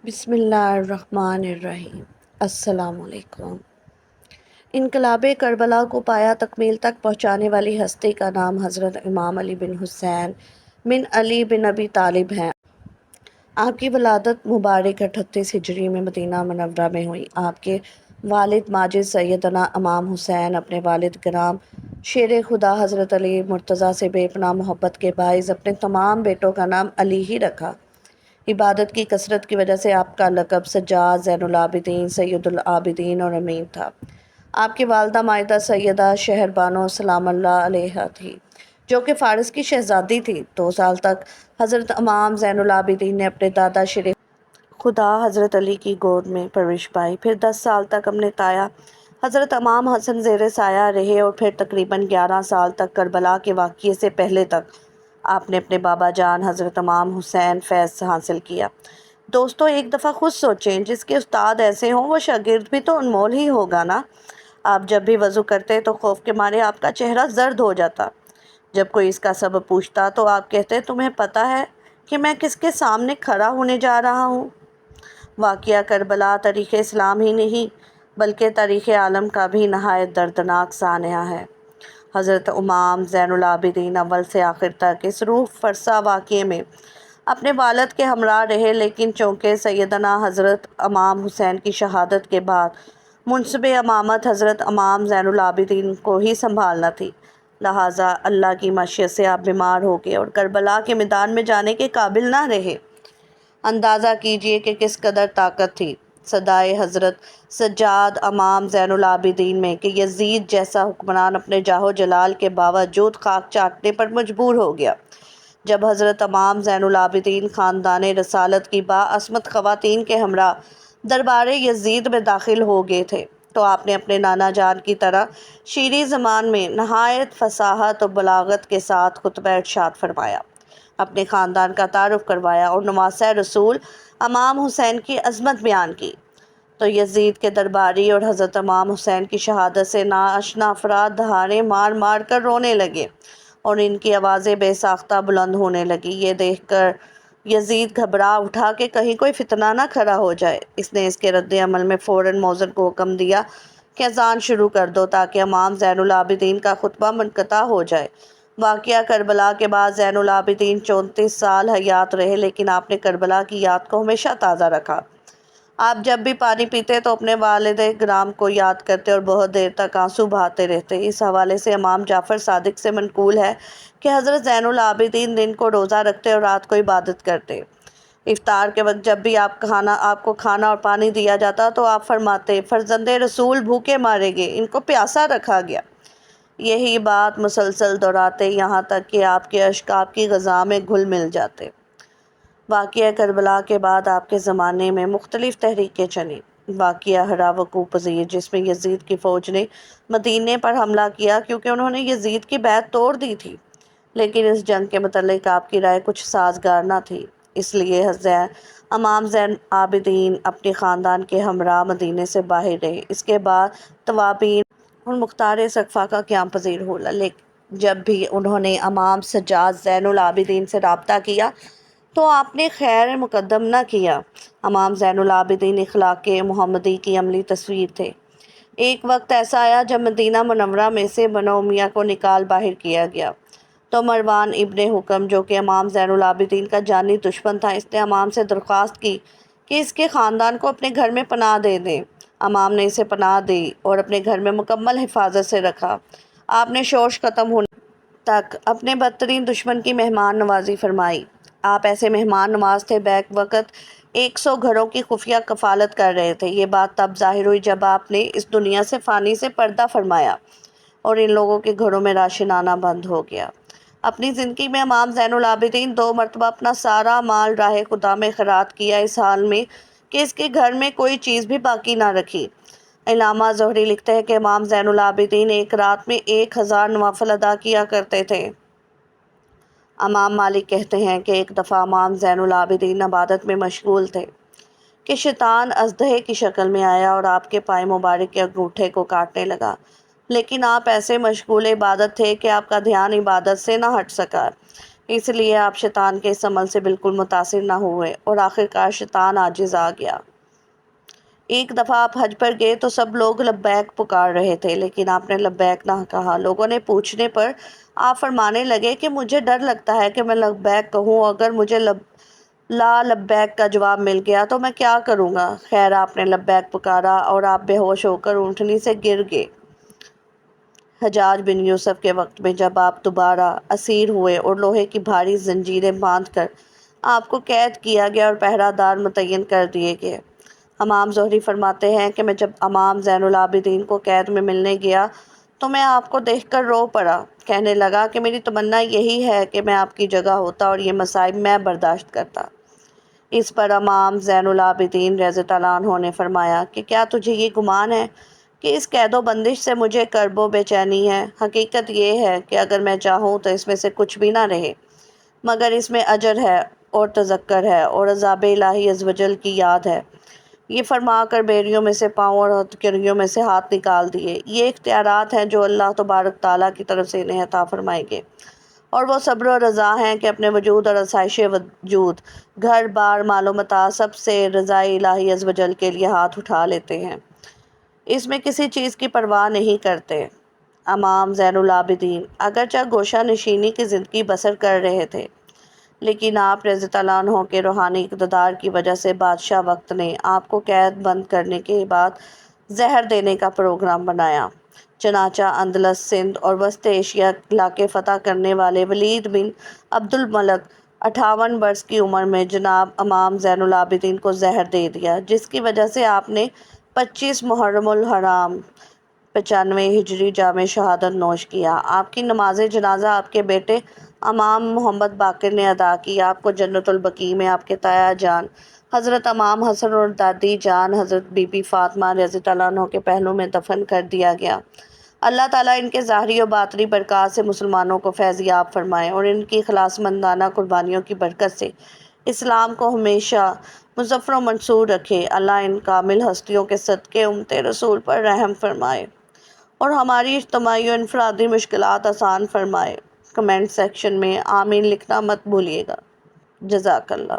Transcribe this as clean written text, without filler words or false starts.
بسم اللہ الرحمن الرحیم۔ السلام علیکم۔ انقلاب کربلا کو پایا تکمیل تک پہنچانے والی ہستی کا نام حضرت امام علی بن حسین بن علی بن ابی طالب ہے۔ آپ کی ولادت مبارک 38 ہجری میں مدینہ منورہ میں ہوئی۔ آپ کے والد ماجد سیدنا امام حسین اپنے والد گرام شیر خدا حضرت علی مرتضیٰ سے بے پناہ محبت کے باعث اپنے تمام بیٹوں کا نام علی ہی رکھا۔ عبادت کی کثرت کی وجہ سے آپ کا لقب سجاد، زین العابدین، سید العابدین اور امین تھا۔ آپ کی والدہ مائدہ سیدہ شہر بانو سلام اللہ علیہا تھی، جو کہ فارس کی شہزادی تھی۔ 2 سال تک حضرت امام زین العابدین نے اپنے دادا شیر خدا حضرت علی کی گود میں پرورش پائی، پھر 10 سال تک اپنے تایا حضرت امام حسن زیر سایہ رہے اور پھر تقریباً 11 سال تک کربلا کے واقعے سے پہلے تک آپ نے اپنے بابا جان حضرت امام حسین فیض حاصل کیا۔ دوستو، ایک دفعہ خود سوچیں، جس کے استاد ایسے ہوں وہ شاگرد بھی تو انمول ہی ہوگا نا۔ آپ جب بھی وضو کرتے تو خوف کے مارے آپ کا چہرہ زرد ہو جاتا۔ جب کوئی اس کا سبب پوچھتا تو آپ کہتے، تمہیں پتہ ہے کہ میں کس کے سامنے کھڑا ہونے جا رہا ہوں؟ واقعہ کربلا تاریخ اسلام ہی نہیں بلکہ تاریخ عالم کا بھی نہایت دردناک سانحہ ہے۔ حضرت امام زین العابدین اول سے آخر تک اس روح فرسا واقعے میں اپنے والد کے ہمراہ رہے، لیکن چونکہ سیدنا حضرت امام حسین کی شہادت کے بعد منصب امامت حضرت امام زین العابدین کو ہی سنبھالنا تھی، لہٰذا اللہ کی مشیت سے آپ بیمار ہو گئے اور کربلا کے میدان میں جانے کے قابل نہ رہے۔ اندازہ کیجئے کہ کس قدر طاقت تھی صدائے حضرت سجاد امام زین العابدین میں کہ یزید جیسا حکمران اپنے جاہ و جلال کے باوجود خاک چاٹنے پر مجبور ہو گیا۔ جب حضرت امام زین العابدین خاندان رسالت کی باعصمت خواتین کے ہمراہ دربار یزید میں داخل ہو گئے تھے تو آپ نے اپنے نانا جان کی طرح شیریں زبان میں نہایت فصاحت و بلاغت کے ساتھ خطبہ ارشاد فرمایا، اپنے خاندان کا تعارف کروایا اور نواسہ رسول امام حسین کی عظمت بیان کی۔ تو یزید کے درباری اور حضرت امام حسین کی شہادت سے ناآشنا افراد دہاڑے مار مار کر رونے لگے اور ان کی آوازیں بے ساختہ بلند ہونے لگی۔ یہ دیکھ کر یزید گھبرا اٹھا کہ کہیں کوئی فتنہ نہ کھڑا ہو جائے۔ اس نے اس کے رد عمل میں فوراً مؤذن کو حکم دیا کہ اذان شروع کر دو تاکہ امام زین العابدین کا خطبہ منقطع ہو جائے۔ واقعہ کربلا کے بعد زین العابدین 34 سال حیات رہے، لیکن آپ نے کربلا کی یاد کو ہمیشہ تازہ رکھا۔ آپ جب بھی پانی پیتے تو اپنے والد گرام کو یاد کرتے اور بہت دیر تک آنسو بہاتے رہتے۔ اس حوالے سے امام جعفر صادق سے منقول ہے کہ حضرت زین العابدین دن کو روزہ رکھتے اور رات کو عبادت کرتے۔ افطار کے وقت جب بھی آپ کو کھانا اور پانی دیا جاتا تو آپ فرماتے، فرزند رسول بھوکے مارے گئے، ان کو پیاسا رکھا گیا۔ یہی بات مسلسل دہراتے یہاں تک کہ آپ کے اشک آپ کی غذا میں گھل مل جاتے۔ واقعہ کربلا کے بعد آپ کے زمانے میں مختلف تحریکیں چلیں۔ واقعہ ہرا وقوع پذیر جس میں یزید کی فوج نے مدینے پر حملہ کیا کیونکہ انہوں نے یزید کی بیعت توڑ دی تھی، لیکن اس جنگ کے متعلق آپ کی رائے کچھ سازگار نہ تھی، اس لیے امام زین العابدین اپنے خاندان کے ہمراہ مدینے سے باہر رہے۔ اس کے بعد توابین اور مختار سقفہ کا قیام پذیر ہوا، لیکن جب بھی انہوں نے امام سجاد زین العابدین سے رابطہ کیا تو آپ نے خیر مقدم نہ کیا۔ امام زین العابدین اخلاق محمدی کی عملی تصویر تھے۔ ایک وقت ایسا آیا جب مدینہ منورہ میں سے بنو امیہ کو نکال باہر کیا گیا تو مروان ابن حکم، جو کہ امام زین العابدین کا جانی دشمن تھا، اس نے امام سے درخواست کی کہ اس کے خاندان کو اپنے گھر میں پناہ دے دیں۔ امام نے اسے پناہ دی اور اپنے گھر میں مکمل حفاظت سے رکھا۔ آپ نے شورش ختم ہونے تک اپنے بدترین دشمن کی مہمان نوازی فرمائی۔ آپ ایسے مہمان نواز تھے بیک وقت 100 گھروں کی خفیہ کفالت کر رہے تھے۔ یہ بات تب ظاہر ہوئی جب آپ نے اس دنیا سے فانی سے پردہ فرمایا اور ان لوگوں کے گھروں میں راشن آنا بند ہو گیا۔ اپنی زندگی میں امام زین العابدین 2 مرتبہ اپنا سارا مال راہ خدا میں خیرات کیا، اس حال میں کہ اس کے گھر میں کوئی چیز بھی باقی نہ رکھی۔ علامہ زہری لکھتے ہیں کہ امام زین العابدین ایک رات میں 1000 نوافل ادا کیا کرتے تھے۔ امام مالک کہتے ہیں کہ ایک دفعہ امام زین العابدین عبادت میں مشغول تھے کہ شیطان اژدہے کی شکل میں آیا اور آپ کے پائے مبارک کے انگوٹھے کو کاٹنے لگا، لیکن آپ ایسے مشغول عبادت تھے کہ آپ کا دھیان عبادت سے نہ ہٹ سکا۔ اس لیے آپ شیطان کے اس عمل سے بالکل متاثر نہ ہوئے اور آخرکار شیطان عاجز آ گیا۔ ایک دفعہ آپ حج پر گئے تو سب لوگ لبیک پکار رہے تھے، لیکن آپ نے لبیک نہ کہا۔ لوگوں نے پوچھنے پر آپ فرمانے لگے کہ مجھے ڈر لگتا ہے کہ میں لبیک کہوں، اگر مجھے لا لبیک کا جواب مل گیا تو میں کیا کروں گا؟ خیر، آپ نے لبیک پکارا اور آپ بے ہوش ہو کر اونٹنی سے گر گئے۔ حجاج بن یوسف کے وقت میں جب آپ دوبارہ اسیر ہوئے اور لوہے کی بھاری زنجیریں باندھ کر آپ کو قید کیا گیا اور پہرہ دار متعین کر دیے گئے۔ امام زہری فرماتے ہیں کہ میں جب امام زین العابدین کو قید میں ملنے گیا تو میں آپ کو دیکھ کر رو پڑا، کہنے لگا کہ میری تمنا یہی ہے کہ میں آپ کی جگہ ہوتا اور یہ مصائب میں برداشت کرتا۔ اس پر امام زین العابدین رضی اللہ عنہ نے فرمایا کہ کیا تجھے یہ گمان ہے کہ اس قید و بندش سے مجھے کرب و بے چینی ہے؟ حقیقت یہ ہے کہ اگر میں چاہوں تو اس میں سے کچھ بھی نہ رہے، مگر اس میں اجر ہے اور تذکر ہے اور عذاب الہی عز و جل کی یاد ہے۔ یہ فرما کر بیڑیوں میں سے پاؤں اور ہتھکڑیوں میں سے ہاتھ نکال دیے۔ یہ اختیارات ہیں جو اللہ تبارک تعالیٰ کی طرف سے انہیں عطا فرمائے گے، اور وہ صبر و رضا ہیں کہ اپنے وجود اور آسائش وجود، گھر بار، مال و متاع، سب سے رضا الہی عز و جل کے لیے ہاتھ اٹھا لیتے ہیں، اس میں کسی چیز کی پرواہ نہیں کرتے۔ امام زین العابدین اگرچہ گوشہ نشینی کی زندگی بسر کر رہے تھے، لیکن آپ رضی اللہ عنہ کے روحانی اقتدار کی وجہ سے بادشاہ وقت نے آپ کو قید بند کرنے کے بعد زہر دینے کا پروگرام بنایا۔ چنانچہ اندلس، سندھ اور وسط ایشیا علاقے فتح کرنے والے ولید بن عبد الملک 58 برس کی عمر میں جناب امام زین العابدین کو زہر دے دیا، جس کی وجہ سے آپ نے 25 محرم الحرام 95 ہجری جامع شہادت نوش کیا۔ آپ کی نماز جنازہ آپ کے بیٹے امام محمد باقر نے ادا کی۔ آپ کو جنت البقیع میں آپ کے تایا جان حضرت امام حسن اور دادی جان حضرت بی بی فاطمہ رضی اللہ عنہ کے پہلو میں دفن کر دیا گیا۔ اللہ تعالیٰ ان کے ظاہری و باطنی برکات سے مسلمانوں کو فیض یاب فرمائے اور ان کی خلاص مندانہ قربانیوں کی برکت سے اسلام کو ہمیشہ مظفر و منصور رکھے۔ اللہ ان کامل ہستیوں کے صدقے امت رسول پر رحم فرمائے اور ہماری اجتماعی و انفرادی مشکلات آسان فرمائے۔ کمنٹ سیکشن میں آمین لکھنا مت بھولیے گا۔ جزاک اللہ۔